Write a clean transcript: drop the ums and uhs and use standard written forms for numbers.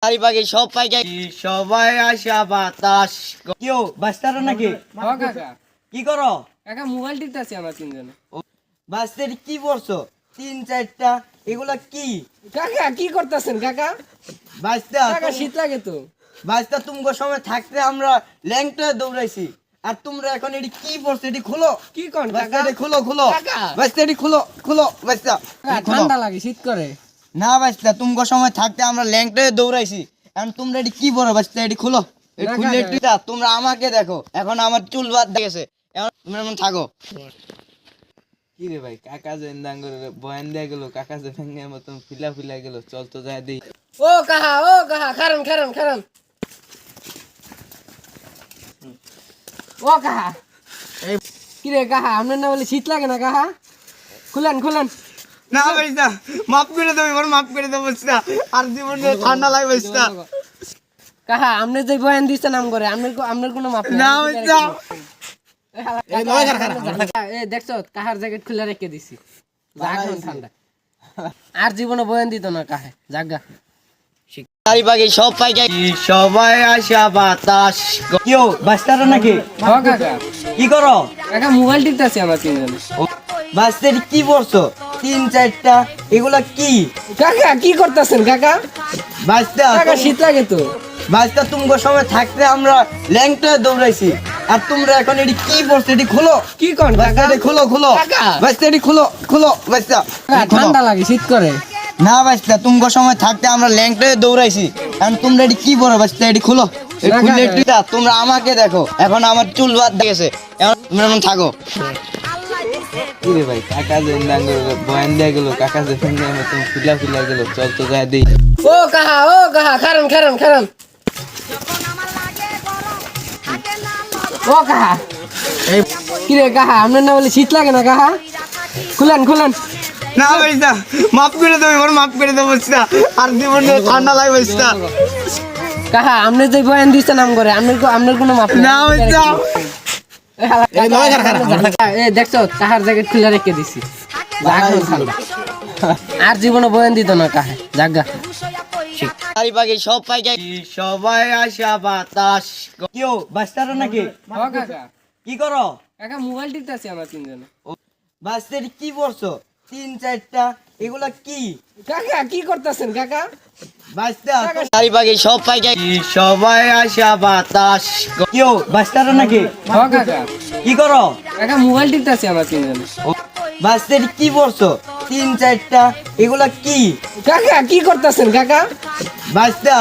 চারিপাশে সব পাইকাই সবাই আসা বাতাস কেউ বাস্তারা নাকি কাকা কি করো কাকা মোবাইল টিপতেছি আমরা তিনজনে। বাস্তের কি পড়ছো তিন চারটা এগুলা কি কাকা কি করতেছেন কাকা? বাস্তা কাকা শীত লাগে তো। বাস্তা তুমগো সময় থাকতে আমরা ল্যাংটা দৌড়াইছি আর তোমরা এখন এটি কি পড়ছো এটি খুলো কি কোন বাস্তা কাকা? এটি খুলো খুলো কাকা। বাস্তা এটি খুলো খুলো বাস্তা কাকা, ঠান্ডা লাগে শীত করে। না বাস্তা তুমগো সময় থাকতে আমরা ল্যাংটা দৌড়াইছি এখন তোমরা এটি কি পড়ো বাস্তা এটি খুলো না, খুলে কাকা। তোমরা আমাকে দেখো এখন আমার চুল বাদ দেখেছে এখন তোমরা এমন থাকো কি রে ভাই কাকা যে ইন্দাঙ্গর বয়ান দিয়া গেল কাকা যে ভেঙে মতন ফিলা ফিলা গেল চল তো যায় দেই ও কাহা খারান খারান খারান। ও কাহা কি রে কাহা আপনার না বলে শীত লাগে না কাহা? খুলেন খুলেন। না বাস্তা মাফ করে দেবো এবার মাফ করে দেবো বাস্তা আর জীবনে ঠান্ডা লাগে বাস্তা কাহা আপনি যে বয়ান দিচ্ছেন নাম করে আপনার কোনো মাপ নাই। না বাস্তা এই দেখছো কাহার জ্যাকেট খুলে রেখে দিছি জাগন ঠান্ডা আর জীবনে বয়ান দিত না কাহে জাগা। চারিপাশে সব পাইকাই সবাই আসা বাতাস কেউ বাস্তারা নাকি কাকা কি করো কাকা মোবাইল টিপতেছি আমরা তিনজনে। বাস্তের কি পড়ছো তিন চারটা এগুলা কি কাকা কি করতেছেন কাকা? বাস্তা কাকা শীত লাগে তো। বাস্তা তুমগো সময় থাকতে আমরা ল্যাংটা দৌড়াইছি আর তোমরা এখন এটি কি পড়ছো এটি খুলো কি কোন বাস্তা কাকা? এটি খুলো খুলো কাকা। বাস্তা এটি খুলো খুলো বাস্তা কাকা, ঠান্ডা লাগে শীত করে। না বাস্তা তুমগো সময় থাকতে আমরা ল্যাংটা দৌড়াইছি এখন তোমরা এটি কি পড়ো বাস্তা এটি খুলো এই না, খুলে কাকা। একটু দাও, তোমরা আমাকে দেখো এখন আমার চুল বাদ দেখেছে এখন তোমরা এমন থাকো কি রে ভাই কাকা যে ইন্দাঙ্গর বয়ান দিয়া গেল কাকা যে ভেঙে মতন ফিলা ফিলা গেল চল তো যায় দেই ও কাহা খারান খারান খারান। ও কাহা কি রে কাহা আপনার না বলে শীত লাগে না কাহা? খুলেন খুলেন। না বাস্তা মাফ করে দেবো এবার মাফ করে দেবো বাস্তা আর জীবনে ঠান্ডা লাগে বাস্তা কাহা আপনি যে বয়ান দিচ্ছেন নাম করে আপনার কোনো মাপ নাই। না বাস্তা এই দেখছো কাহার জ্যাকেট খুলে রেখে দিছি জাগন ঠান্ডা আর জীবনে বয়ান দিত না কাহে জাগা। চারিপাশে সব পাইকাই সবাই আসা বাতাস কেউ বাস্তারা নাকি কাকা কি করো কাকা মোবাইল টিপতেছি আমরা তিনজনে। বাস্তের কি পড়ছো তিন চারটা এগুলা কি কাকা কি করতেছেন কাকা? বাস্তা চারিপাশে সব পাইকাই সবাই আসা বাতাস কেউ বাস্তারা নাকি কাকা কি করো কাকা মোবাইল টিপতেছি আমরা তিনজনে। বাস্তের কি পড়ছো তিন চারটা এগুলা কি কাকা কি করতেছেন কাকা? বাস্তা